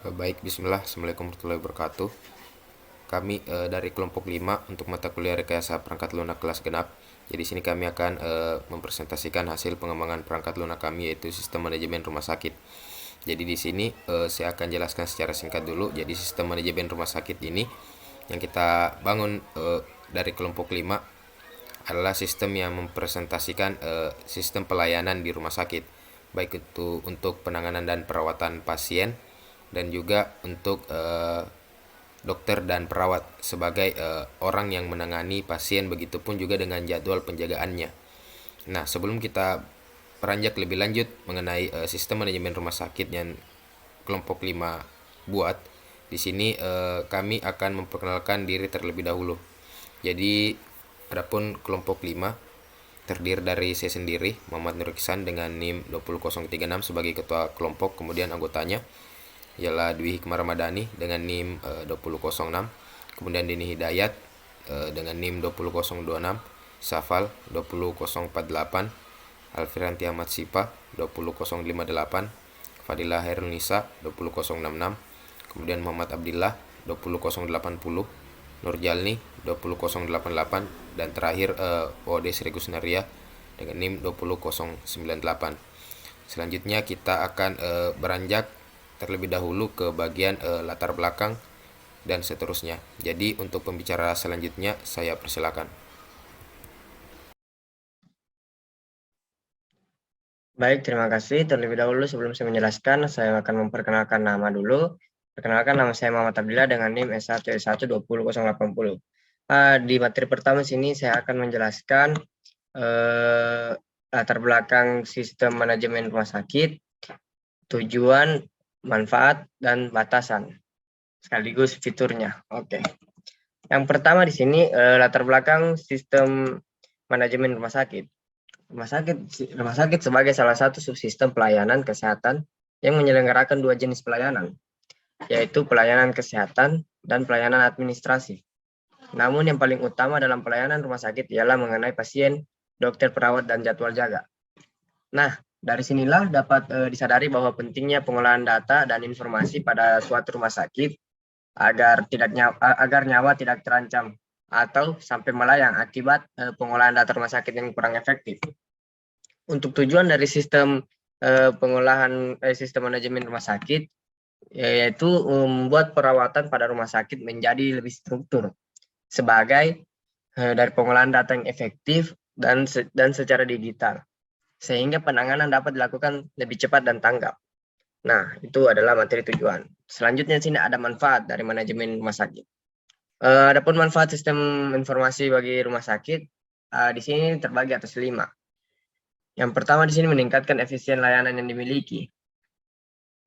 Baik, bismillah. Assalamualaikum warahmatullahi wabarakatuh. Kami dari kelompok 5 untuk mata kuliah rekayasa perangkat lunak kelas genap. Jadi sini kami akan mempresentasikan hasil pengembangan perangkat lunak kami, yaitu sistem manajemen rumah sakit. Jadi di sini saya akan jelaskan secara singkat dulu. Jadi sistem manajemen rumah sakit ini yang kita bangun dari kelompok 5 adalah sistem yang mempresentasikan sistem pelayanan di rumah sakit, baik itu untuk penanganan dan perawatan pasien dan juga untuk dokter dan perawat sebagai orang yang menangani pasien, begitupun juga dengan jadwal penjagaannya. Nah, sebelum kita beranjak lebih lanjut mengenai sistem manajemen rumah sakit yang kelompok 5 buat, di sini kami akan memperkenalkan diri terlebih dahulu. Jadi, adapun kelompok 5 terdiri dari saya sendiri, Muhammad Nur Iksan, dengan NIM 20036 sebagai ketua kelompok, kemudian anggotanya ialah Dwi Hikmah Ramadhani dengan NIM 20006, kemudian Dini Hidayat dengan NIM 20026, Safal 20048, Alfiranti Ahmad Sipa 20058, Fadilah Hairul Nisa 20066, kemudian Muhammad Abdillah 20080, Nurjalni 20088, dan terakhir OD Sri Kusnaria dengan NIM 20098. Selanjutnya kita akan beranjak terlebih dahulu ke bagian latar belakang dan seterusnya. Jadi untuk pembicara selanjutnya saya persilakan. Baik, terima kasih. Terlebih dahulu sebelum saya menjelaskan, saya akan memperkenalkan nama dulu. Perkenalkan, nama saya Muhammad Abdillah dengan NIM S1S1 20080. Di materi pertama sini saya akan menjelaskan latar belakang sistem manajemen rumah sakit, tujuan, manfaat, dan batasan, sekaligus fiturnya. Oke. Yang pertama di sini latar belakang sistem manajemen rumah sakit. Rumah sakit sebagai salah satu subsistem pelayanan kesehatan yang menyelenggarakan dua jenis pelayanan, yaitu pelayanan kesehatan dan pelayanan administrasi. Namun yang paling utama dalam pelayanan rumah sakit ialah mengenai pasien, dokter, perawat, dan jadwal jaga. Nah, dari sinilah dapat disadari bahwa pentingnya pengolahan data dan informasi pada suatu rumah sakit agar nyawa tidak terancam atau sampai melayang akibat pengolahan data rumah sakit yang kurang efektif. Untuk tujuan dari sistem sistem manajemen rumah sakit, yaitu membuat perawatan pada rumah sakit menjadi lebih struktur sebagai dari pengolahan data yang efektif dan secara digital, sehingga penanganan dapat dilakukan lebih cepat dan tanggap. Nah, itu adalah materi tujuan. Selanjutnya sini ada manfaat dari manajemen rumah sakit. Adapun manfaat sistem informasi bagi rumah sakit di sini terbagi atas 5. Yang pertama di sini meningkatkan efisien layanan yang dimiliki.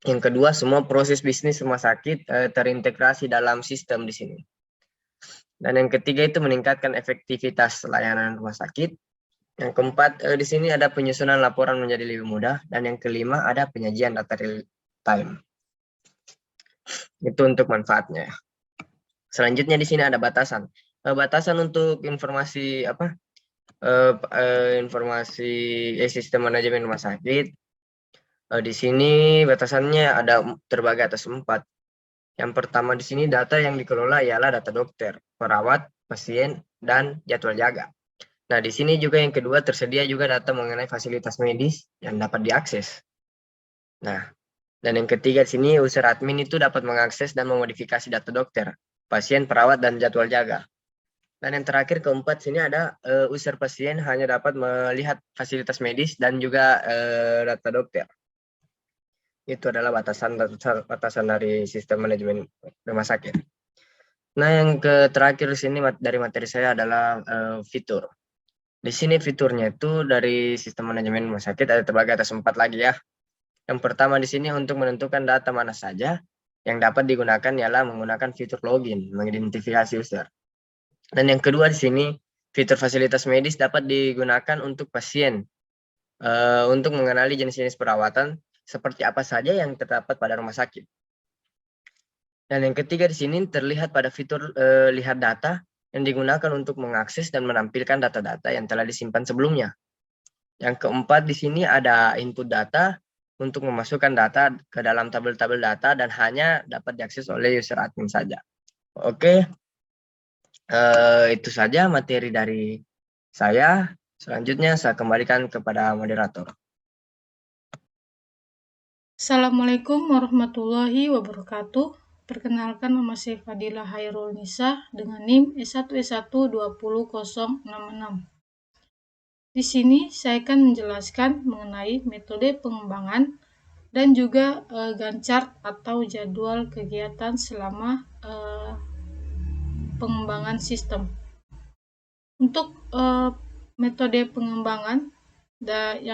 Yang kedua, semua proses bisnis rumah sakit terintegrasi dalam sistem di sini. Dan yang ketiga itu meningkatkan efektivitas layanan rumah sakit. Yang keempat di sini ada penyusunan laporan menjadi lebih mudah. Dan yang kelima ada penyajian data real time. Itu untuk manfaatnya. Selanjutnya di sini ada batasan. Batasan untuk informasi informasi sistem manajemen rumah sakit. Di sini batasannya ada terbagi atas 4. Yang pertama di sini data yang dikelola ialah data dokter, perawat, pasien, dan jadwal jaga. Nah, di sini juga yang kedua tersedia juga data mengenai fasilitas medis yang dapat diakses. Nah, dan yang ketiga di sini user admin itu dapat mengakses dan memodifikasi data dokter, pasien, perawat, dan jadwal jaga. Dan yang terakhir keempat sini ada user pasien hanya dapat melihat fasilitas medis dan juga data dokter. Itu adalah batasan dari sistem manajemen rumah sakit. Nah, yang terakhir di sini dari materi saya adalah fitur. Di sini fiturnya itu dari sistem manajemen rumah sakit ada terbagi atas 4 lagi ya. Yang pertama di sini untuk menentukan data mana saja yang dapat digunakan ialah menggunakan fitur login, mengidentifikasi user. Dan yang kedua di sini fitur fasilitas medis dapat digunakan untuk pasien untuk mengenali jenis-jenis perawatan seperti apa saja yang terdapat pada rumah sakit. Dan yang ketiga di sini terlihat pada fitur lihat data yang digunakan untuk mengakses dan menampilkan data-data yang telah disimpan sebelumnya. Yang keempat di sini ada input data untuk memasukkan data ke dalam tabel-tabel data dan hanya dapat diakses oleh user admin saja. Oke, itu saja materi dari saya. Selanjutnya saya kembalikan kepada moderator. Assalamualaikum warahmatullahi wabarakatuh. Perkenalkan, nama saya Fadilah Hairul Nisa dengan NIM S1S1200066. Di sini saya akan menjelaskan mengenai metode pengembangan dan juga Gantt chart atau jadwal kegiatan selama pengembangan sistem. Untuk metode pengembangan dari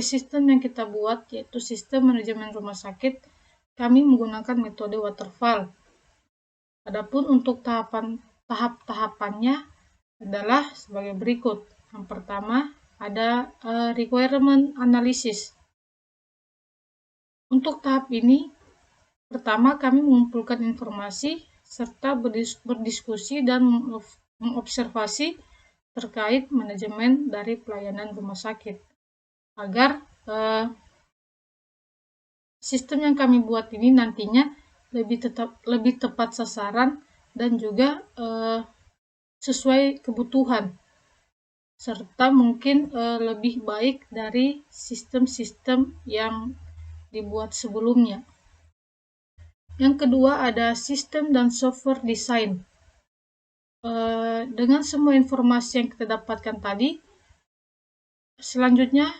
sistem yang kita buat, yaitu sistem manajemen rumah sakit, kami menggunakan metode waterfall. Adapun untuk tahap-tahapannya adalah sebagai berikut. Yang pertama ada requirement analysis. Untuk tahap ini, pertama kami mengumpulkan informasi serta berdiskusi dan mengobservasi terkait manajemen dari pelayanan rumah sakit agar sistem yang kami buat ini nantinya lebih tepat sasaran dan juga sesuai kebutuhan serta mungkin lebih baik dari sistem-sistem yang dibuat sebelumnya. Yang kedua ada sistem dan software design. Dengan semua informasi yang kita dapatkan tadi, selanjutnya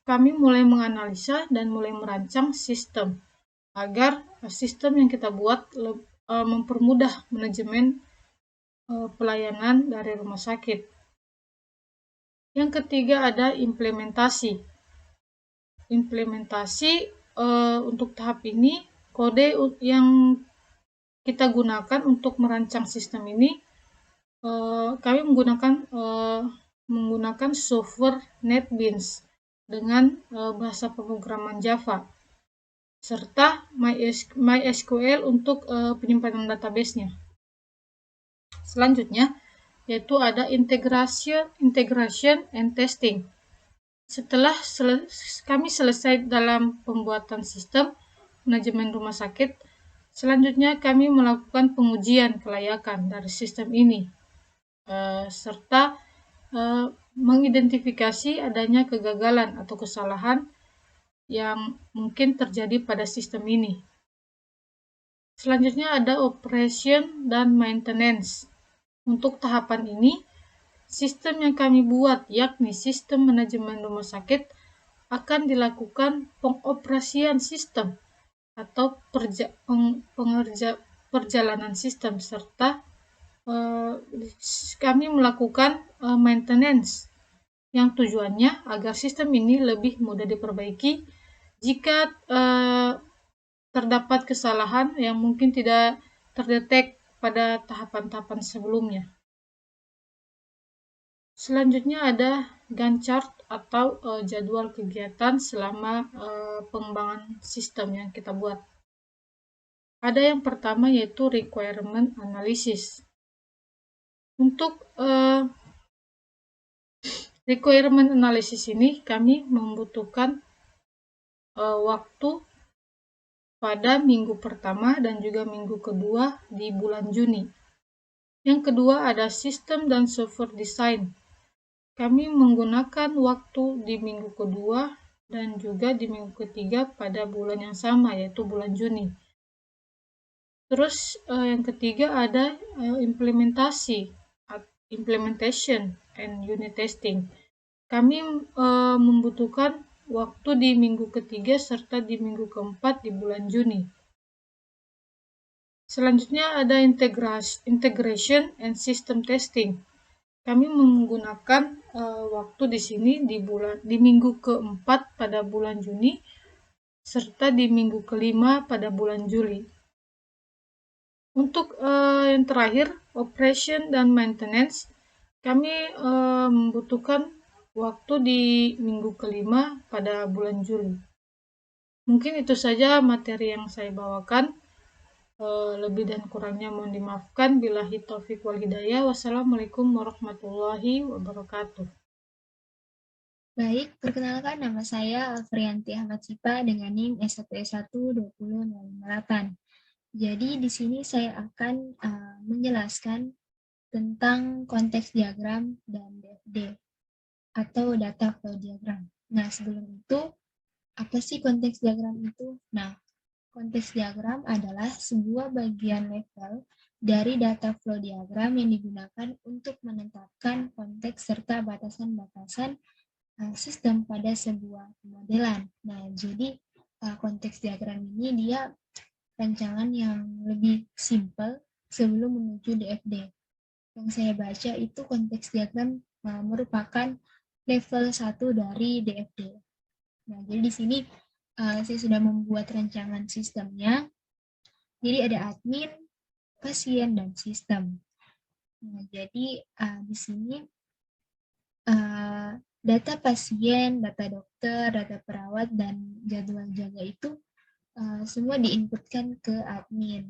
kami mulai menganalisa dan mulai merancang sistem agar sistem yang kita buat mempermudah manajemen pelayanan dari rumah sakit. Yang ketiga ada implementasi. Implementasi untuk tahap ini, kode yang kita gunakan untuk merancang sistem ini, kami menggunakan software NetBeans dengan bahasa pemrograman Java serta MySQL untuk penyimpanan database-nya. Selanjutnya yaitu ada integration and testing. Setelah kami selesai dalam pembuatan sistem manajemen rumah sakit, selanjutnya kami melakukan pengujian kelayakan dari sistem ini serta mengidentifikasi adanya kegagalan atau kesalahan yang mungkin terjadi pada sistem ini. Selanjutnya ada operation dan maintenance. Untuk tahapan ini, sistem yang kami buat, yakni sistem manajemen rumah sakit, akan dilakukan pengoperasian sistem atau perjalanan sistem serta kami melakukan maintenance yang tujuannya agar sistem ini lebih mudah diperbaiki jika terdapat kesalahan yang mungkin tidak terdetek pada tahapan-tahapan sebelumnya. Selanjutnya ada Gantt chart atau jadwal kegiatan selama pengembangan sistem yang kita buat. Ada yang pertama yaitu requirement analysis. Untuk requirement analysis ini kami membutuhkan waktu pada minggu pertama dan juga minggu kedua di bulan Juni. Yang kedua ada sistem dan software design. Kami menggunakan waktu di minggu kedua dan juga di minggu ketiga pada bulan yang sama, yaitu bulan Juni. Terus yang ketiga ada implementation and unit testing. Kami membutuhkan waktu di minggu ketiga serta di minggu keempat di bulan Juni. Selanjutnya ada integration and system testing. Kami menggunakan waktu di sini di minggu keempat pada bulan Juni serta di minggu kelima pada bulan Juli. Untuk yang terakhir, operation dan maintenance, kami membutuhkan waktu di minggu kelima pada bulan Juli. Mungkin itu saja materi yang saya bawakan. Lebih dan kurangnya mohon dimaafkan. Billahi taufiq wal hidayah. Wassalamualaikum warahmatullahi wabarakatuh. Baik, perkenalkan nama saya Alfrianti Ahmad Sipa dengan NIM S1S1 20058. Jadi di sini saya akan menjelaskan tentang konteks diagram dan DFD atau data flow diagram. Nah, sebelum itu, apa sih konteks diagram itu? Nah, konteks diagram adalah sebuah bagian level dari data flow diagram yang digunakan untuk menetapkan konteks serta batasan-batasan sistem pada sebuah pemodelan. Nah, jadi konteks diagram ini dia rancangan yang lebih simpel sebelum menuju DFD. Yang saya baca itu konteks diagram merupakan level 1 dari DFD. Nah, jadi di sini saya sudah membuat rancangan sistemnya. Jadi ada admin, pasien, dan sistem. Nah, jadi di sini data pasien, data dokter, data perawat, dan jadwal jaga itu semua diinputkan ke admin.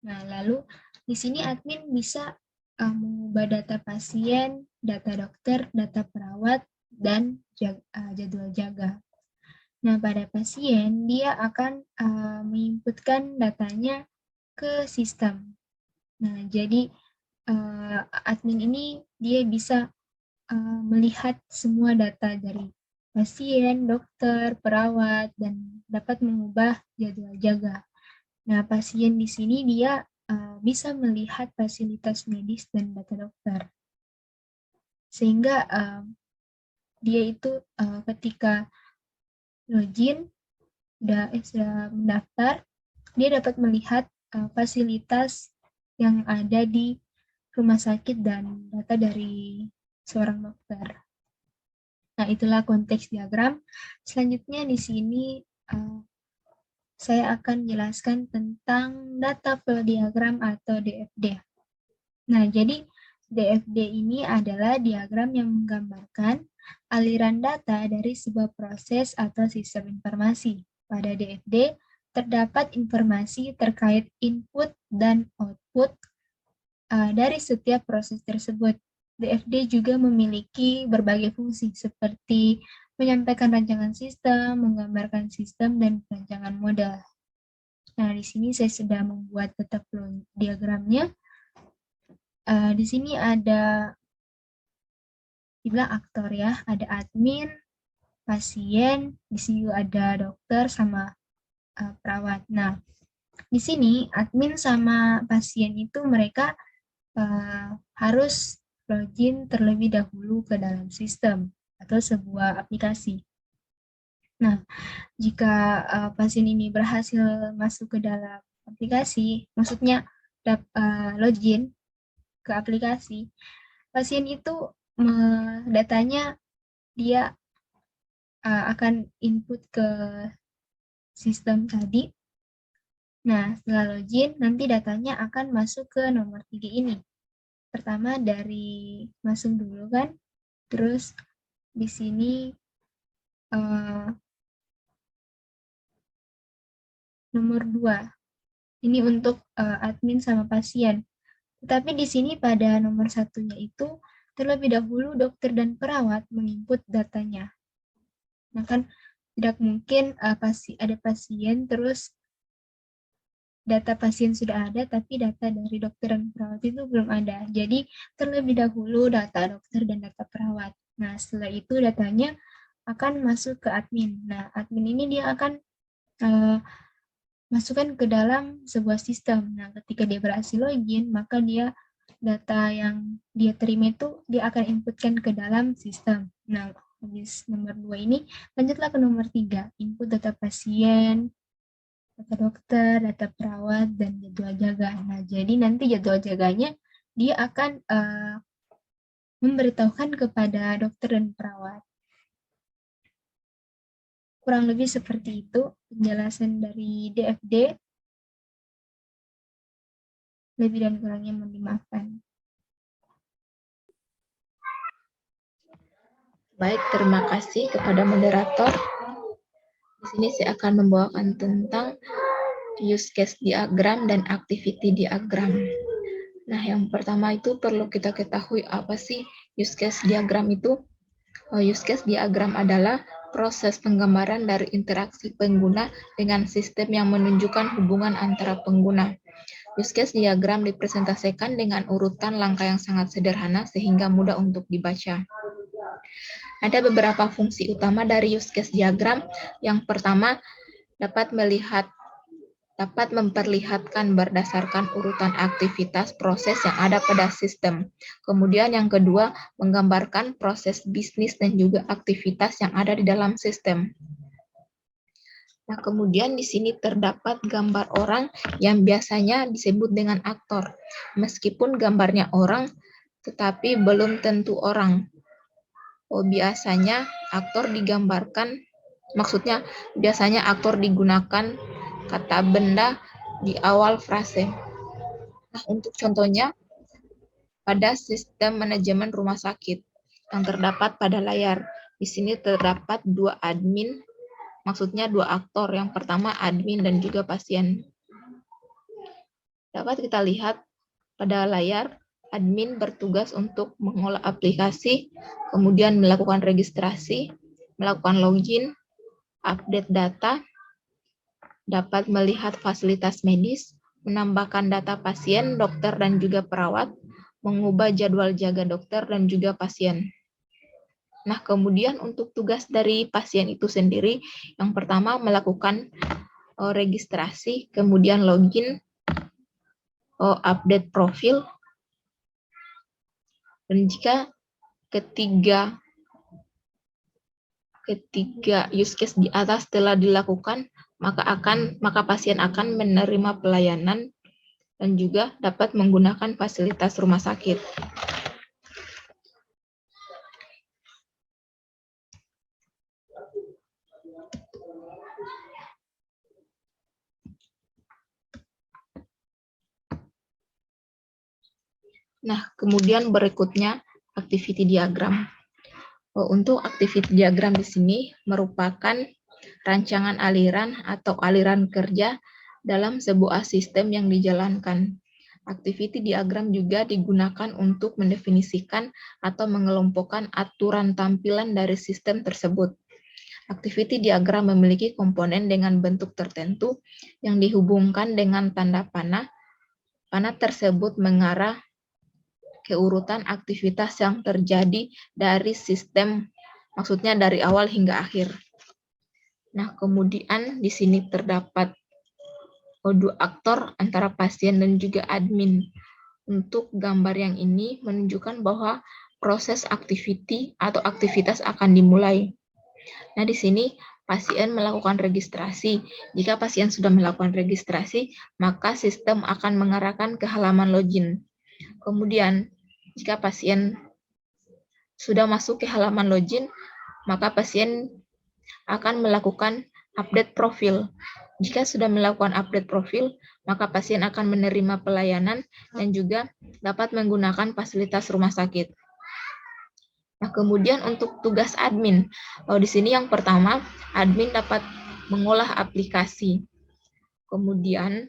Nah, lalu di sini admin bisa mengubah data pasien, data dokter, data perawat, dan jadwal jaga. Nah, pada pasien, dia akan menginputkan datanya ke sistem. Nah, jadi admin ini dia bisa melihat semua data dari pasien, dokter, perawat, dan dapat mengubah jadwal jaga. Nah, pasien di sini dia bisa melihat fasilitas medis dan data dokter. Sehingga dia itu ketika login, sudah mendaftar, dia dapat melihat fasilitas yang ada di rumah sakit dan data dari seorang dokter. Nah, itulah konteks diagram. Selanjutnya di sini saya akan jelaskan tentang data flow diagram atau DFD. Nah, jadi DFD ini adalah diagram yang menggambarkan aliran data dari sebuah proses atau sistem informasi. Pada DFD, terdapat informasi terkait input dan output dari setiap proses tersebut. DFD juga memiliki berbagai fungsi seperti menyampaikan rancangan sistem, menggambarkan sistem, dan rancangan model. Nah, di sini saya sudah membuat data flow diagramnya. Di sini ada dibilang aktor ya, ada admin, pasien, di sini ada dokter sama perawat. Nah, di sini admin sama pasien itu mereka harus login terlebih dahulu ke dalam sistem atau sebuah aplikasi. Nah, jika pasien ini berhasil masuk ke dalam aplikasi, maksudnya login ke aplikasi, pasien itu datanya dia akan input ke sistem tadi. Nah, setelah login, nanti datanya akan masuk ke nomor 3 ini. Pertama dari masuk dulu kan, terus di sini nomor 2. Ini untuk admin sama pasien. Tetapi di sini pada nomor 1-nya itu terlebih dahulu dokter dan perawat menginput datanya. Nah, kan tidak mungkin ada pasien terus data pasien sudah ada tapi data dari dokter dan perawat itu belum ada. Jadi terlebih dahulu data dokter dan data perawat. Nah, setelah itu datanya akan masuk ke admin. Nah, admin ini dia akan masukkan ke dalam sebuah sistem. Nah, ketika dia berhasil login, maka data yang dia terima itu dia akan inputkan ke dalam sistem. Nah, habis nomor 2 ini, lanjutlah ke nomor 3, input data pasien, data dokter, data perawat, dan jadwal jaga. Nah, jadi nanti jadwal jaganya dia akan memberitahukan kepada dokter dan perawat. Kurang lebih seperti itu penjelasan dari DFD. Lebih dan kurangnya mohon dimaafkan. Baik, terima kasih kepada moderator. Di sini saya akan membawakan tentang use case diagram dan activity diagram. Nah, yang pertama itu perlu kita ketahui apa sih use case diagram itu. Use case diagram adalah proses penggambaran dari interaksi pengguna dengan sistem yang menunjukkan hubungan antara pengguna. Use case diagram dipresentasikan dengan urutan langkah yang sangat sederhana sehingga mudah untuk dibaca. Ada beberapa fungsi utama dari use case diagram. Yang pertama, dapat memperlihatkan berdasarkan urutan aktivitas proses yang ada pada sistem. Kemudian yang kedua, menggambarkan proses bisnis dan juga aktivitas yang ada di dalam sistem. Nah, kemudian di sini terdapat gambar orang yang biasanya disebut dengan aktor. Meskipun gambarnya orang, tetapi belum tentu orang. Biasanya aktor digambarkan, maksudnya biasanya aktor digunakan kata benda di awal frase. Nah, untuk contohnya, pada sistem manajemen rumah sakit yang terdapat pada layar. Di sini terdapat dua admin, maksudnya dua aktor. Yang pertama admin dan juga pasien. Dapat kita lihat pada layar, admin bertugas untuk mengolah aplikasi, kemudian melakukan registrasi, melakukan login, update data, dapat melihat fasilitas medis, menambahkan data pasien, dokter, dan juga perawat, mengubah jadwal jaga dokter dan juga pasien. Nah, kemudian untuk tugas dari pasien itu sendiri, yang pertama melakukan registrasi, kemudian login, update profil, dan jika ketiga use case di atas telah dilakukan, maka pasien akan menerima pelayanan dan juga dapat menggunakan fasilitas rumah sakit. Nah, kemudian berikutnya activity diagram. Untuk activity diagram di sini merupakan rancangan aliran atau aliran kerja dalam sebuah sistem yang dijalankan. Activity diagram juga digunakan untuk mendefinisikan atau mengelompokkan aturan tampilan dari sistem tersebut. Activity diagram memiliki komponen dengan bentuk tertentu yang dihubungkan dengan tanda panah. Panah tersebut mengarah ke urutan aktivitas yang terjadi dari sistem, maksudnya dari awal hingga akhir. Nah, kemudian di sini terdapat dua aktor antara pasien dan juga admin. Untuk gambar yang ini menunjukkan bahwa proses activity atau aktivitas akan dimulai. Nah, di sini pasien melakukan registrasi. Jika pasien sudah melakukan registrasi, maka sistem akan mengarahkan ke halaman login. Kemudian, jika pasien sudah masuk ke halaman login, maka pasien akan melakukan update profil. Jika sudah melakukan update profil, maka pasien akan menerima pelayanan dan juga dapat menggunakan fasilitas rumah sakit. Nah, kemudian untuk tugas admin, di sini yang pertama, admin dapat mengolah aplikasi. Kemudian,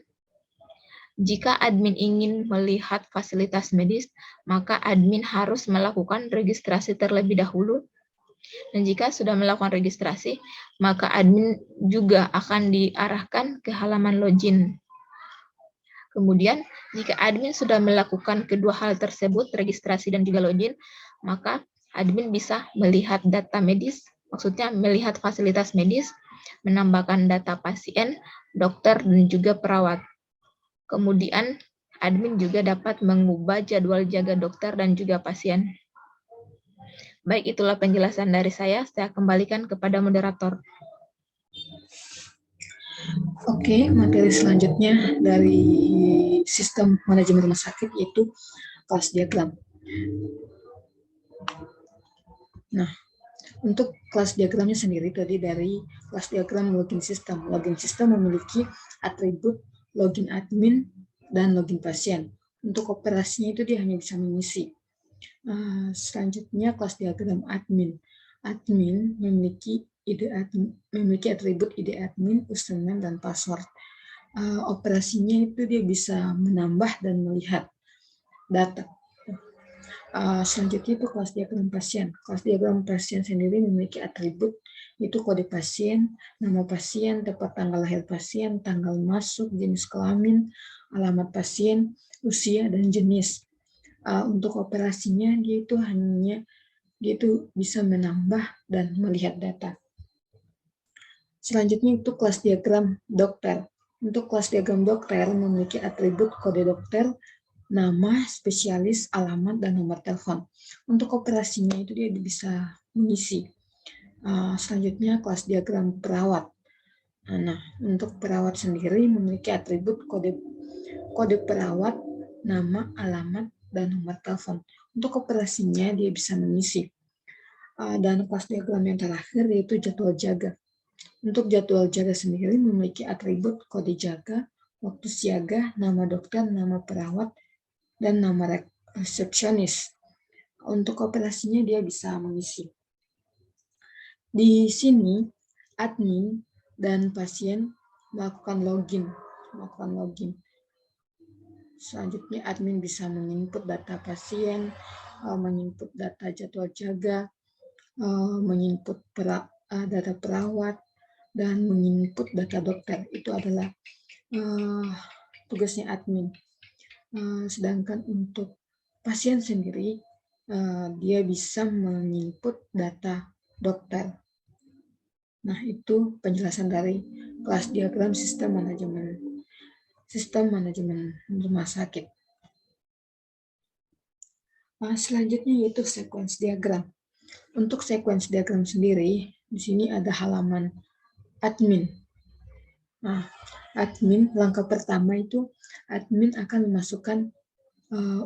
jika admin ingin melihat fasilitas medis, maka admin harus melakukan registrasi terlebih dahulu. Dan jika sudah melakukan registrasi, maka admin juga akan diarahkan ke halaman login. Kemudian, jika admin sudah melakukan kedua hal tersebut, registrasi dan juga login, maka admin bisa melihat data medis, maksudnya melihat fasilitas medis, menambahkan data pasien, dokter, dan juga perawat. Kemudian, admin juga dapat mengubah jadwal jaga dokter dan juga pasien. Baik, itulah penjelasan dari saya. Saya kembalikan kepada moderator. Oke, materi selanjutnya dari sistem manajemen rumah sakit yaitu kelas diagram. Nah, untuk kelas diagramnya sendiri tadi dari kelas diagram login system. Login system memiliki atribut login admin dan login pasien. Untuk operasinya itu dia hanya bisa mengisi. Selanjutnya kelas diagram admin. Admin memiliki atribut ID admin, username, dan password. Operasinya itu dia bisa menambah dan melihat data. Selanjutnya itu kelas diagram pasien. Kelas diagram pasien sendiri memiliki atribut, itu kode pasien, nama pasien, tepat tanggal lahir pasien, tanggal masuk, jenis kelamin, alamat pasien, usia, dan jenis. Untuk operasinya dia itu bisa menambah dan melihat data. Selanjutnya itu kelas diagram dokter. Untuk kelas diagram dokter memiliki atribut kode dokter, nama, spesialis, alamat, dan nomor telepon. Untuk operasinya itu dia bisa mengisi. Selanjutnya kelas diagram perawat. Nah, untuk perawat sendiri memiliki atribut kode perawat, nama, alamat, dan nomor telepon. Untuk operasinya dia bisa mengisi. Dan kelas diagram yang terakhir yaitu jadwal jaga. Untuk jadwal jaga sendiri memiliki atribut kode jaga, waktu siaga, nama dokter, nama perawat, dan nama resepsionis. Untuk operasinya dia bisa mengisi. Di sini admin dan pasien melakukan login. Selanjutnya admin bisa menginput data pasien, menginput data jadwal jaga, menginput data perawat, dan menginput data dokter. Itu adalah tugasnya admin. Sedangkan untuk pasien sendiri, dia bisa menginput data dokter. Nah, itu penjelasan dari kelas diagram sistem manajemen rumah sakit. Selanjutnya yaitu sequence diagram. Untuk sequence diagram sendiri, di sini ada halaman admin. Nah, admin langkah pertama itu admin akan memasukkan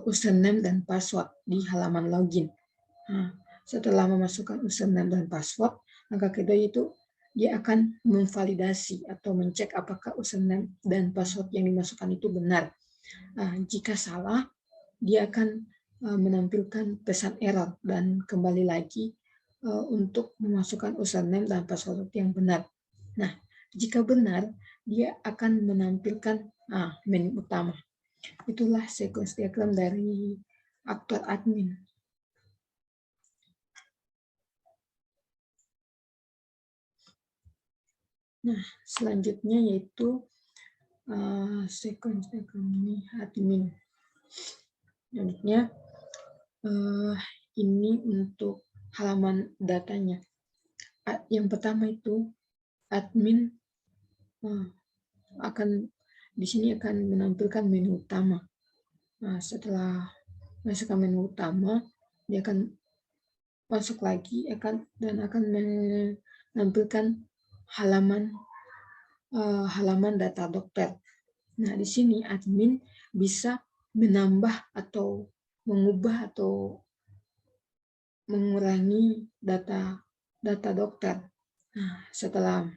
username dan password di halaman login. Nah, setelah memasukkan username dan password, langkah kedua itu dia akan memvalidasi atau mencek apakah username dan password yang dimasukkan itu benar. Jika salah, dia akan menampilkan pesan error dan kembali lagi untuk memasukkan username dan password yang benar. Nah, jika benar, dia akan menampilkan menu utama. Itulah sequence diagram dari aktor admin. Nah, selanjutnya yaitu sequence diagram ini admin. Selanjutnya ini untuk halaman datanya. Yang pertama itu admin di sini akan menampilkan menu utama. Nah, setelah masuk ke menu utama, dia akan masuk lagi dan akan menampilkan halaman data dokter. Nah, di sini admin bisa menambah atau mengubah atau mengurangi data dokter. Nah, setelah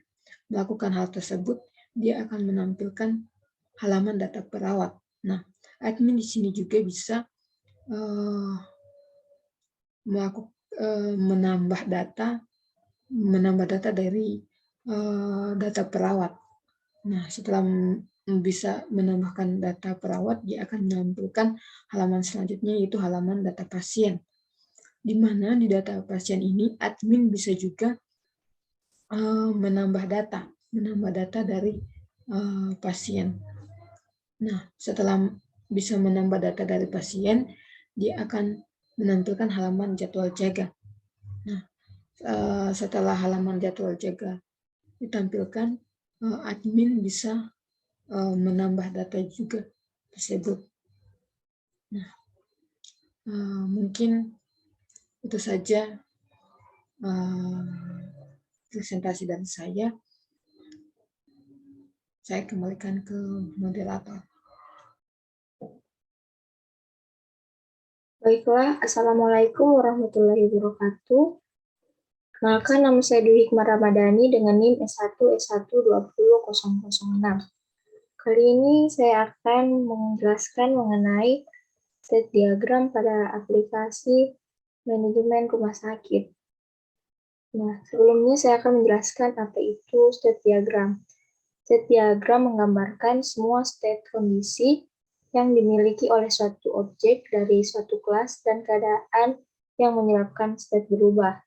melakukan hal tersebut, dia akan menampilkan halaman data perawat. Nah, admin di sini juga bisa menambah data dari data perawat. Nah, setelah bisa menambahkan data perawat, dia akan menampilkan halaman selanjutnya yaitu halaman data pasien. Di mana di data pasien ini admin bisa juga menambah data dari pasien. Nah, setelah bisa menambah data dari pasien, dia akan menampilkan halaman jadwal jaga. Nah, setelah halaman jadwal jaga ditampilkan, admin bisa menambah data juga tersebut. Nah, mungkin itu saja presentasi dari saya. Saya kembalikan ke moderator. Baiklah, Assalamualaikum warahmatullahi wabarakatuh. Kenalkan, nama saya Dwi Hikmah Ramadhani dengan NIM S1 S1200006. Kali ini saya akan menjelaskan mengenai state diagram pada aplikasi manajemen rumah sakit. Nah, sebelumnya saya akan menjelaskan apa itu state diagram. State diagram menggambarkan semua state kondisi yang dimiliki oleh suatu objek dari suatu kelas dan keadaan yang menyebabkan state berubah.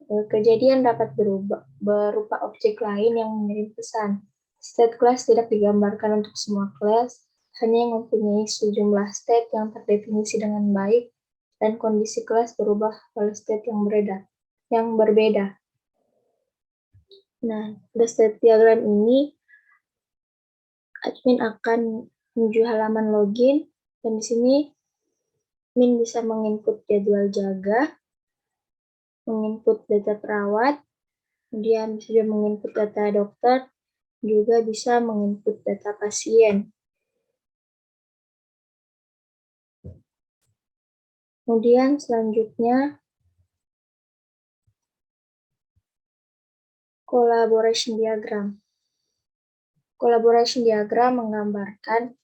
Kejadian dapat berupa objek lain yang mengirim pesan. State kelas tidak digambarkan untuk semua kelas, hanya yang mempunyai sejumlah state yang terdefinisi dengan baik, dan kondisi kelas berubah oleh state yang berbeda. Nah, pada state diagram ini, admin akan menuju halaman login, dan di sini admin bisa menginput jadwal jaga, menginput data perawat, kemudian bisa juga menginput data dokter, juga bisa menginput data pasien. Kemudian selanjutnya, collaboration diagram. Collaboration diagram menggambarkan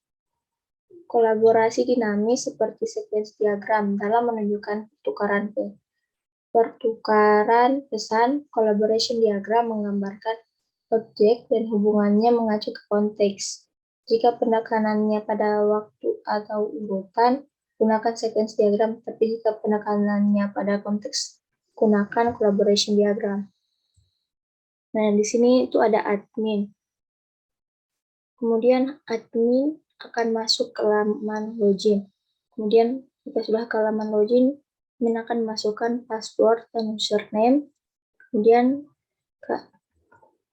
kolaborasi dinamis seperti sequence diagram dalam menunjukkan pertukaran pesan. Collaboration diagram menggambarkan objek dan hubungannya mengacu ke konteks. Jika penekanannya pada waktu atau urutan, gunakan sequence diagram, tapi jika penekanannya pada konteks, gunakan collaboration diagram. Nah, di sini itu ada admin. Kemudian admin akan masuk ke halaman login. Kemudian jika sudah ke halaman login, admin akan masukkan password dan username. Kemudian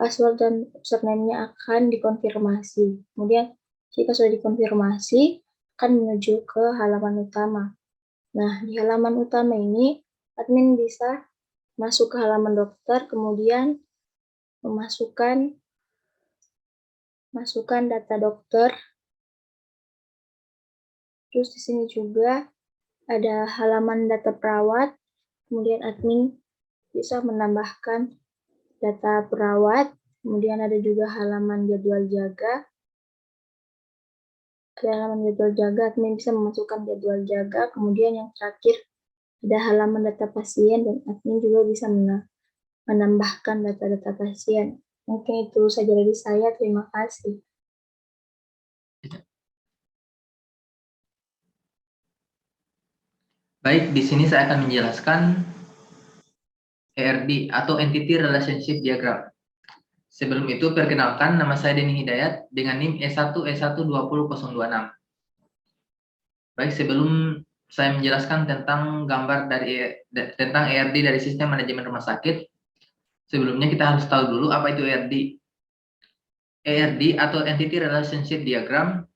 password dan username-nya akan dikonfirmasi. Kemudian jika sudah dikonfirmasi, akan menuju ke halaman utama. Nah, di halaman utama ini, admin bisa masuk ke halaman dokter, kemudian memasukkan data dokter. Terus di sini juga ada halaman data perawat, kemudian admin bisa menambahkan data perawat, kemudian ada juga halaman jadwal jaga. Ada halaman jadwal jaga, admin bisa memasukkan jadwal jaga, kemudian yang terakhir ada halaman data pasien, dan admin juga bisa menambahkan data-data pasien. Mungkin itu saja dari saya, terima kasih. Baik, di sini saya akan menjelaskan ERD atau Entity Relationship Diagram. Sebelum itu, perkenalkan, nama saya Denny Hidayat dengan NIM E1E120.026. Baik, sebelum saya menjelaskan tentang tentang ERD dari Sistem Manajemen Rumah Sakit, sebelumnya kita harus tahu dulu apa itu ERD. ERD atau Entity Relationship Diagram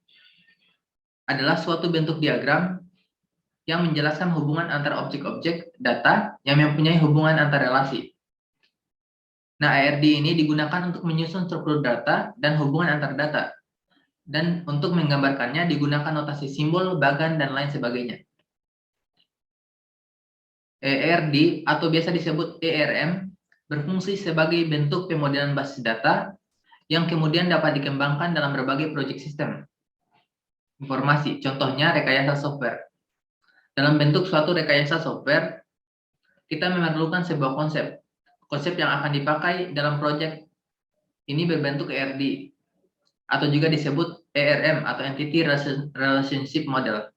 adalah suatu bentuk diagram yang menjelaskan hubungan antara objek-objek data yang mempunyai hubungan antar relasi. Nah, ERD ini digunakan untuk menyusun struktur data dan hubungan antar data. Dan untuk menggambarkannya digunakan notasi simbol, bagan, dan lain sebagainya. ERD atau biasa disebut ERM berfungsi sebagai bentuk pemodelan basis data yang kemudian dapat dikembangkan dalam berbagai proyek sistem informasi, contohnya rekayasa software. Dalam bentuk suatu rekayasa software, kita memerlukan sebuah konsep yang akan dipakai dalam proyek ini berbentuk ERD atau juga disebut ERM atau Entity Relationship Model.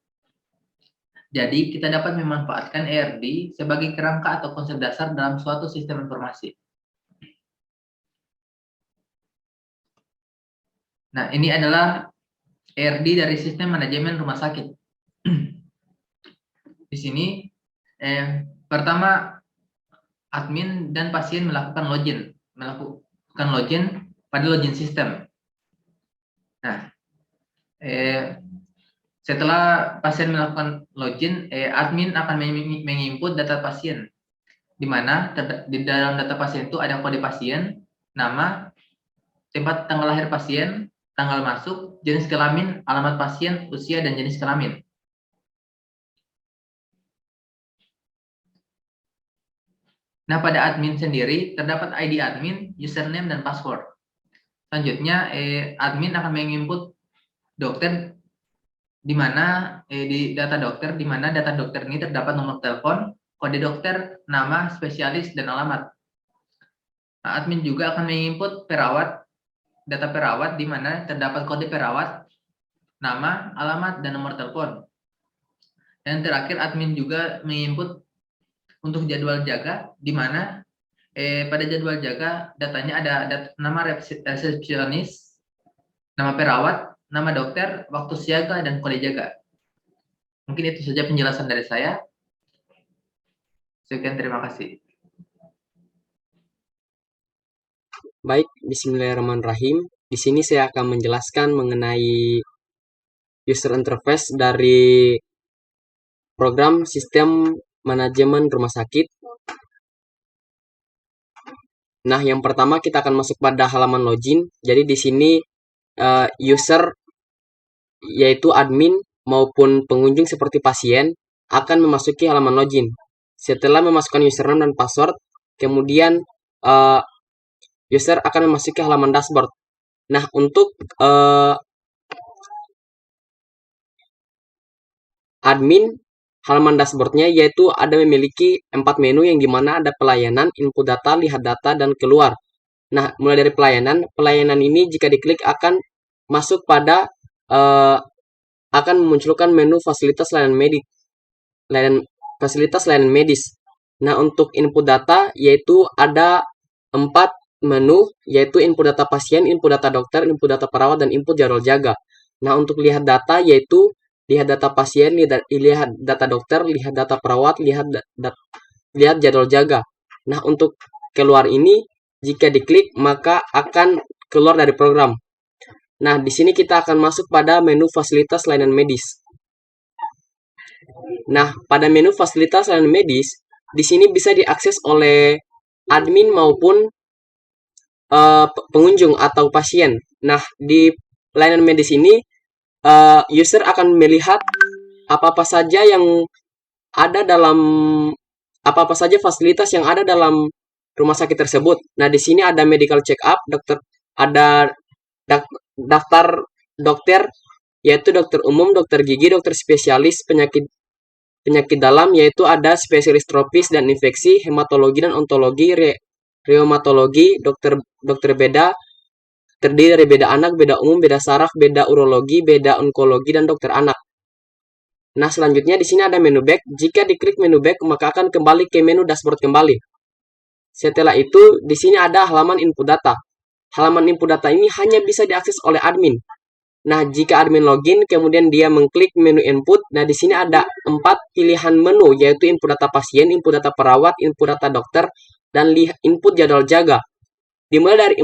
Jadi, kita dapat memanfaatkan ERD sebagai kerangka atau konsep dasar dalam suatu sistem informasi. Nah, ini adalah ERD dari Sistem Manajemen Rumah Sakit. Di sini, pertama, admin dan pasien melakukan login pada login system. Nah, setelah pasien melakukan login, admin akan menginput data pasien, di mana di dalam data pasien itu ada kode pasien, nama, tempat tanggal lahir pasien, tanggal masuk, jenis kelamin, alamat pasien, usia, dan jenis kelamin. Nah, pada admin sendiri terdapat ID admin, username, dan password. Selanjutnya, admin akan menginput dokter di mana di data dokter, di mana data dokter ini terdapat nomor telepon, kode dokter, nama, spesialis, dan alamat. Nah, admin juga akan menginput perawat, data perawat di mana terdapat kode perawat, nama, alamat, dan nomor telepon. Dan terakhir, admin juga menginput untuk jadwal jaga, di mana pada jadwal jaga datanya ada nama resepsionis, nama perawat, nama dokter, waktu siaga, dan kode jaga. Mungkin itu saja penjelasan dari saya. Sekian, terima kasih. Baik, bismillahirrahmanirrahim. Di sini saya akan menjelaskan mengenai user interface dari program sistem manajemen rumah sakit. Nah, yang pertama kita akan masuk pada halaman login. Jadi di sini user yaitu admin maupun pengunjung seperti pasien akan memasuki halaman login. Setelah memasukkan username dan password, kemudian user akan memasuki halaman dashboard. Nah, untuk admin, halaman dashboardnya yaitu ada memiliki 4 menu yang dimana ada pelayanan, input data, lihat data, dan keluar. Nah, mulai dari pelayanan ini jika diklik akan masuk pada akan memunculkan menu fasilitas layanan medis. Nah, untuk input data yaitu ada 4 menu, yaitu input data pasien, input data dokter, input data perawat, dan input jadwal jaga. Nah, untuk lihat data yaitu lihat data pasien, lihat data dokter, lihat data perawat, lihat jadwal jaga. Nah, untuk keluar ini jika diklik maka akan keluar dari program. Nah, di sini kita akan masuk pada menu fasilitas layanan medis. Nah, pada menu fasilitas layanan medis, di sini bisa diakses oleh admin maupun pengunjung atau pasien. Nah, di layanan medis ini user akan melihat apa-apa saja fasilitas yang ada dalam rumah sakit tersebut. Nah, di sini ada medical check up, ada daftar dokter yaitu dokter umum, dokter gigi, dokter spesialis penyakit dalam yaitu ada spesialis tropis dan infeksi, hematologi dan ontologi, reumatologi, dokter beda terdiri dari beda anak, beda umum, beda saraf, beda urologi, beda onkologi, dan dokter anak. Nah, selanjutnya di sini ada menu back. Jika diklik menu back, maka akan kembali ke menu dashboard kembali. Setelah itu, di sini ada halaman input data. Halaman input data ini hanya bisa diakses oleh admin. Nah, jika admin login, kemudian dia mengklik menu input. Nah, di sini ada 4 pilihan menu, yaitu input data pasien, input data perawat, input data dokter, dan input jadwal jaga. Dimulai dari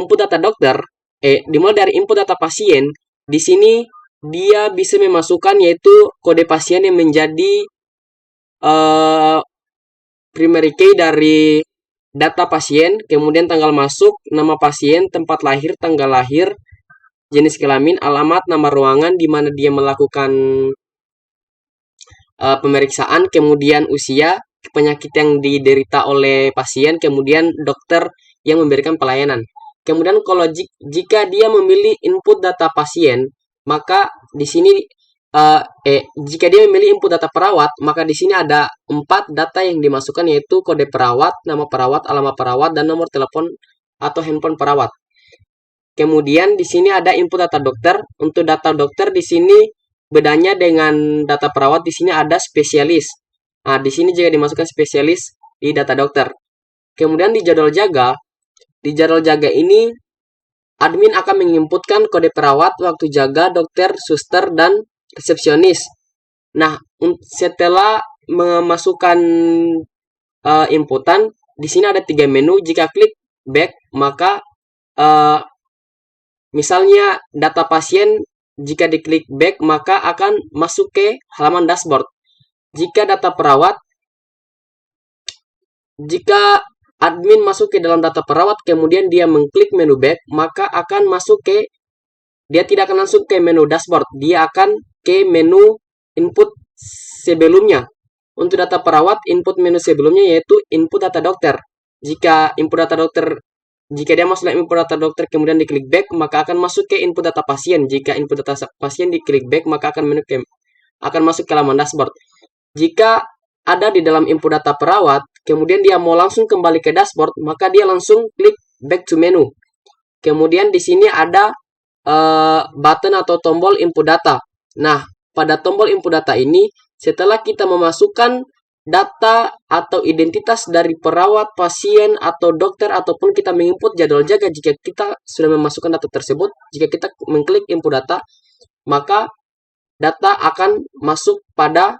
input data pasien, di sini dia bisa memasukkan yaitu kode pasien yang menjadi primary key dari data pasien, kemudian tanggal masuk, nama pasien, tempat lahir, tanggal lahir, jenis kelamin, alamat, nama ruangan di mana dia melakukan pemeriksaan, kemudian usia, penyakit yang diderita oleh pasien, kemudian dokter yang memberikan pelayanan. Kemudian kalau jika dia memilih input data pasien, maka di sini jika dia memilih input data perawat, maka di sini ada 4 data yang dimasukkan yaitu kode perawat, nama perawat, alamat perawat, dan nomor telepon atau handphone perawat. Kemudian di sini ada input data dokter. Untuk data dokter di sini bedanya dengan data perawat, di sini ada spesialis. Nah, di sini jika dimasukkan spesialis di data dokter. Kemudian di jadwal jaga ini admin akan menginputkan kode perawat, waktu jaga, dokter, suster, dan resepsionis. Nah, setelah memasukkan inputan, di sini ada 3 menu. Jika klik back, maka misalnya data pasien, jika diklik back, maka akan masuk ke halaman dashboard. Jika data perawat, jika admin masuk ke dalam data perawat, kemudian dia mengklik menu back, maka akan dia tidak akan langsung ke menu dashboard, dia akan ke menu input sebelumnya. Untuk data perawat, input menu sebelumnya yaitu input data dokter. Jika dia masuk ke input data dokter, kemudian diklik back, maka akan masuk ke input data pasien. Jika input data pasien diklik back, maka akan masuk ke halaman dashboard. Jika ada di dalam input data perawat, kemudian dia mau langsung kembali ke dashboard, maka dia langsung klik back to menu. Kemudian di sini ada button atau tombol input data. Nah, pada tombol input data ini, setelah kita memasukkan data atau identitas dari perawat, pasien, atau dokter, ataupun kita menginput jadwal jaga, jika kita sudah memasukkan data tersebut, jika kita mengklik input data, maka data akan masuk pada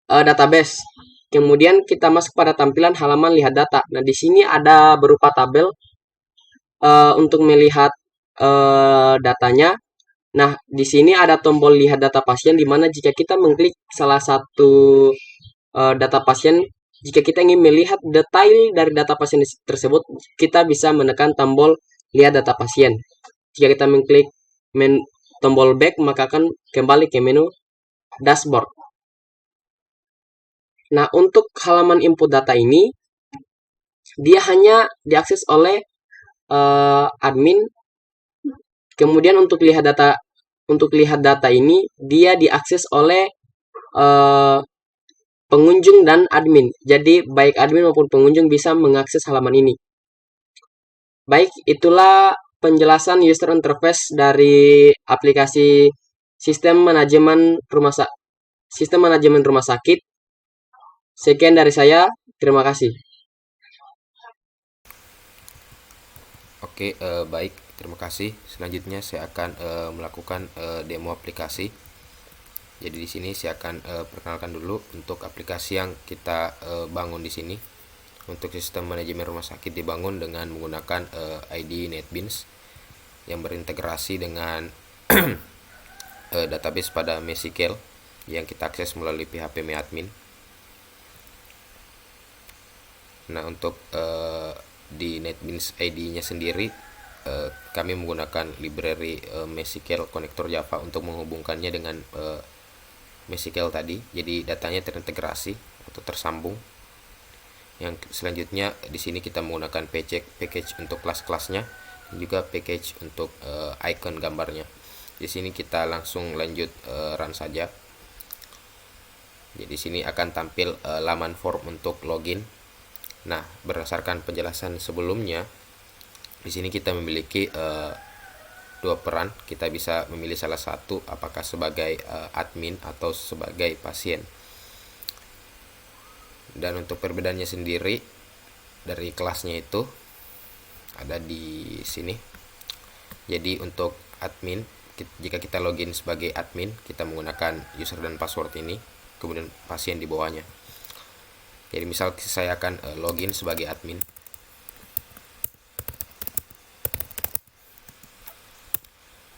database. Kemudian kita masuk pada tampilan halaman lihat data. Nah, di sini ada berupa tabel untuk melihat datanya. Nah, di sini ada tombol lihat data pasien, di mana jika kita mengklik salah satu data pasien, jika kita ingin melihat detail dari data pasien tersebut, kita bisa menekan tombol lihat data pasien. Jika kita mengklik tombol back, maka akan kembali ke menu dashboard. Nah, untuk halaman input data ini, dia hanya diakses oleh admin. Kemudian untuk lihat data ini, dia diakses oleh pengunjung dan admin. Jadi, baik admin maupun pengunjung bisa mengakses halaman ini. Baik, itulah penjelasan user interface dari aplikasi sistem manajemen rumah sakit. Sekian dari saya, terima kasih. Oke, baik, terima kasih. Selanjutnya saya akan melakukan demo aplikasi. Jadi di sini saya akan perkenalkan dulu untuk aplikasi yang kita bangun di sini. Untuk sistem manajemen rumah sakit dibangun dengan menggunakan ID NetBeans yang berintegrasi dengan database pada MySQL yang kita akses melalui PHP MyAdmin. Nah, untuk di NetBeans ID-nya sendiri, kami menggunakan library MySQL Connector Java untuk menghubungkannya dengan MySQL tadi. Jadi datanya terintegrasi atau tersambung. Yang selanjutnya di sini kita menggunakan package untuk kelas-kelasnya, dan juga package untuk icon gambarnya. Di sini kita langsung lanjut run saja. Jadi di sini akan tampil laman form untuk login. Nah, berdasarkan penjelasan sebelumnya, di sini kita memiliki dua peran. Kita bisa memilih salah satu, apakah sebagai admin atau sebagai pasien. Dan untuk perbedaannya sendiri dari kelasnya itu ada di sini. Jadi untuk admin, jika kita login sebagai admin, kita menggunakan user dan password ini, kemudian pasien di bawahnya. Jadi misal saya akan login sebagai admin.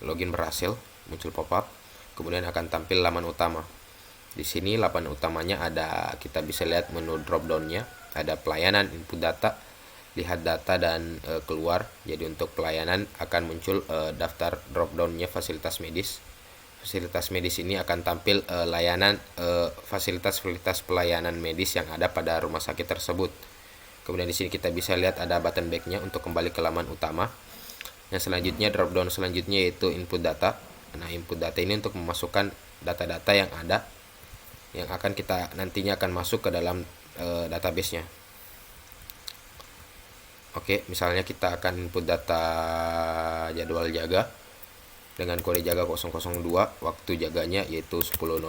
Login berhasil, muncul pop-up, kemudian akan tampil laman utama. Di sini laman utamanya ada, kita bisa lihat menu drop down-nya, ada pelayanan, input data, lihat data, dan keluar. Jadi untuk pelayanan akan muncul daftar drop down-nya fasilitas medis. Fasilitas medis ini akan tampil layanan fasilitas pelayanan medis yang ada pada rumah sakit tersebut. Kemudian di sini kita bisa lihat ada button back-nya untuk kembali ke laman utama. Yang selanjutnya drop down selanjutnya yaitu input data. Nah, input data ini untuk memasukkan data-data yang ada, yang akan kita nantinya akan masuk ke dalam database-nya. Oke, misalnya kita akan input data jadwal jaga dengan kode jaga 002, waktu jaganya yaitu 10.00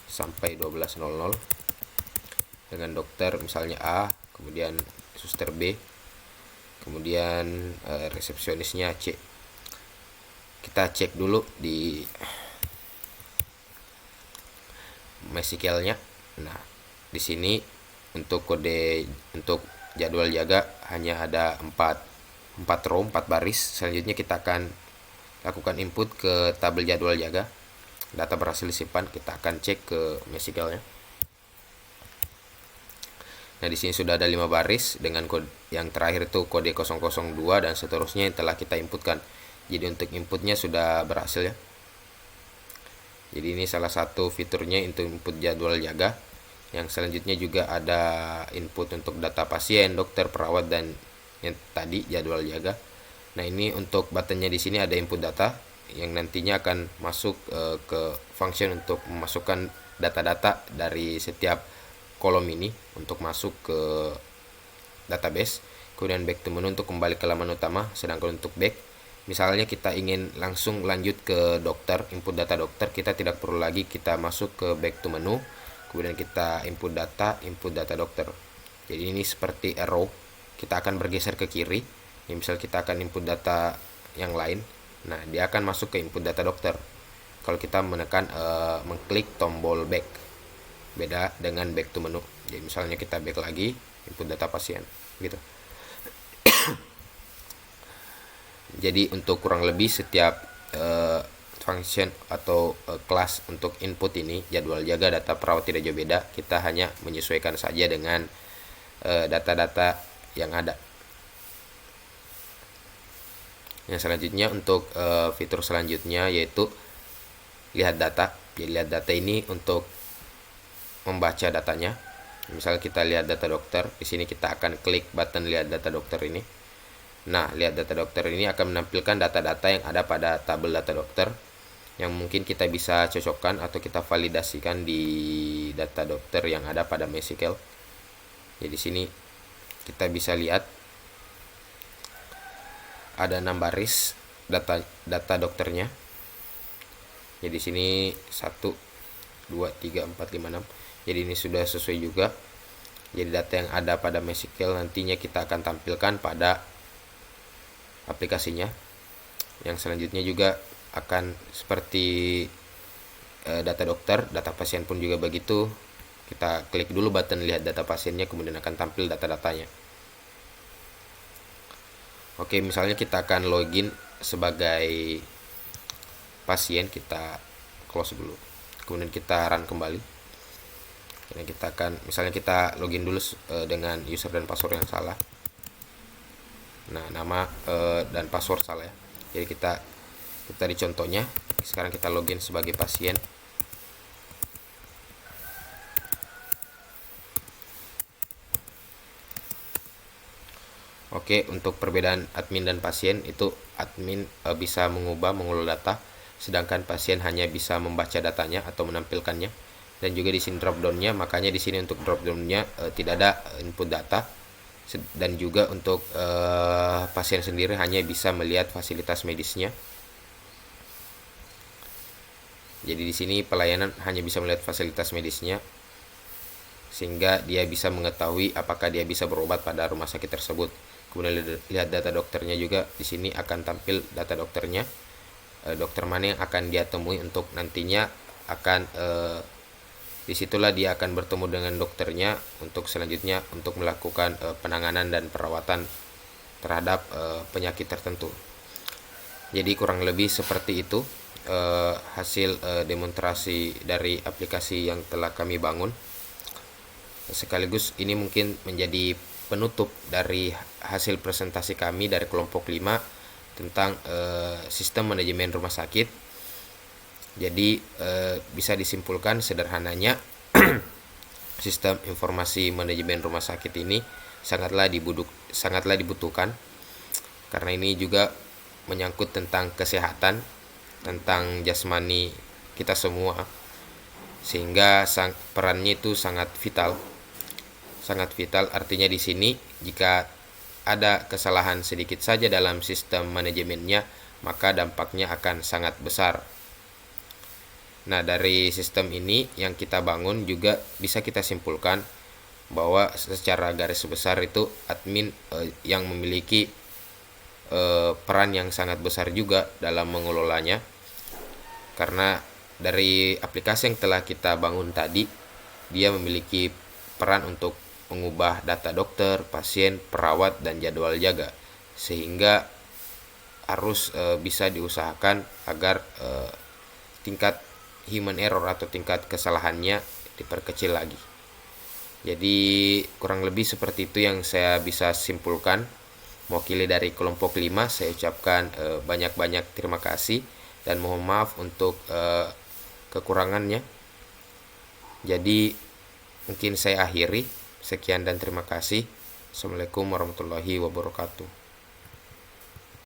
sampai 12.00, dengan dokter misalnya A, kemudian suster B, kemudian resepsionisnya C. Kita cek dulu di MySQL-nya. Nah, di sini untuk kode untuk jadwal jaga hanya ada 4 row, 4 baris. Selanjutnya kita akan lakukan input ke tabel jadwal jaga. Data berhasil disimpan, kita akan cek ke MySQL-nya. Nah, di sini sudah ada 5 baris dengan kode yang terakhir itu kode 002 dan seterusnya yang telah kita inputkan. Jadi untuk inputnya sudah berhasil ya. Jadi ini salah satu fiturnya untuk input jadwal jaga. Yang selanjutnya juga ada input untuk data pasien, dokter, perawat, dan yang tadi jadwal jaga. Nah, ini untuk buttonnya di sini ada input data yang nantinya akan masuk ke function untuk memasukkan data-data dari setiap kolom ini untuk masuk ke database. Kemudian back to menu untuk kembali ke laman utama. Sedangkan untuk back Misalnya kita ingin langsung lanjut ke dokter, input data dokter, kita tidak perlu lagi kita masuk ke back to menu, kemudian kita input data dokter. Jadi ini seperti arrow, kita akan bergeser ke kiri. Ya, misal kita akan input data yang lain, nah dia akan masuk ke input data dokter. Kalau kita menekan mengklik tombol back, beda dengan back to menu. Jadi misalnya kita back lagi, input data pasien, gitu. Jadi untuk kurang lebih setiap function atau kelas untuk input ini, jadwal jaga, data perawat tidak jauh beda. Kita hanya menyesuaikan saja dengan data-data yang ada. Yang selanjutnya untuk fitur selanjutnya yaitu lihat data. Jadi lihat data ini untuk membaca datanya. Misal kita lihat data dokter, di sini kita akan klik button lihat data dokter ini. Nah, lihat data dokter ini akan menampilkan data-data yang ada pada tabel data dokter yang mungkin kita bisa cocokkan atau kita validasikan di data dokter yang ada pada MySQL. Jadi di sini kita bisa lihat ada 6 baris data dokternya. Jadi di sini 1 2 3 4 5 6. Jadi ini sudah sesuai juga. Jadi data yang ada pada MySQL nantinya kita akan tampilkan pada aplikasinya. Yang selanjutnya juga akan seperti data dokter, data pasien pun juga begitu. Kita klik dulu button lihat data pasiennya, kemudian akan tampil data-datanya. Oke, misalnya kita akan login sebagai pasien, kita close dulu, kemudian kita run kembali. Kemudian kita akan, misalnya kita login dulu dengan user dan password yang salah. Nah, nama dan password salah ya. Jadi kita di contohnya sekarang kita login sebagai pasien. Oke, untuk perbedaan admin dan pasien itu admin bisa mengubah, mengelola data, sedangkan pasien hanya bisa membaca datanya atau menampilkannya. Dan juga di sini drop down-nya, makanya di sini untuk drop down-nya tidak ada input data. Dan juga untuk pasien sendiri hanya bisa melihat fasilitas medisnya. Jadi di sini pelayanan hanya bisa melihat fasilitas medisnya, sehingga dia bisa mengetahui apakah dia bisa berobat pada rumah sakit tersebut. Kemudian lihat data dokternya juga, di sini akan tampil data dokternya, dokter mana yang akan dia temui untuk nantinya akan disitulah dia akan bertemu dengan dokternya untuk selanjutnya untuk melakukan penanganan dan perawatan terhadap penyakit tertentu. Jadi kurang lebih seperti itu hasil demonstrasi dari aplikasi yang telah kami bangun. Sekaligus ini mungkin menjadi penutup dari hasil presentasi kami dari kelompok 5 tentang sistem manajemen rumah sakit. Jadi bisa disimpulkan sederhananya sistem informasi manajemen rumah sakit ini sangatlah dibutuhkan, karena ini juga menyangkut tentang kesehatan, tentang jasmani kita semua, sehingga perannya itu sangat vital. Artinya di sini jika ada kesalahan sedikit saja dalam sistem manajemennya, maka dampaknya akan sangat besar. Nah, dari sistem ini yang kita bangun juga bisa kita simpulkan bahwa secara garis besar itu admin yang memiliki peran yang sangat besar juga dalam mengelolanya. Karena dari aplikasi yang telah kita bangun tadi, dia memiliki peran untuk mengubah data dokter, pasien, perawat, dan jadwal jaga, sehingga harus bisa diusahakan agar tingkat human error atau tingkat kesalahannya diperkecil lagi. Jadi kurang lebih seperti itu yang saya bisa simpulkan. Mewakili dari kelompok 5, saya ucapkan banyak-banyak terima kasih dan mohon maaf untuk kekurangannya. Jadi mungkin saya akhiri. Sekian dan terima kasih. Assalamualaikum warahmatullahi wabarakatuh.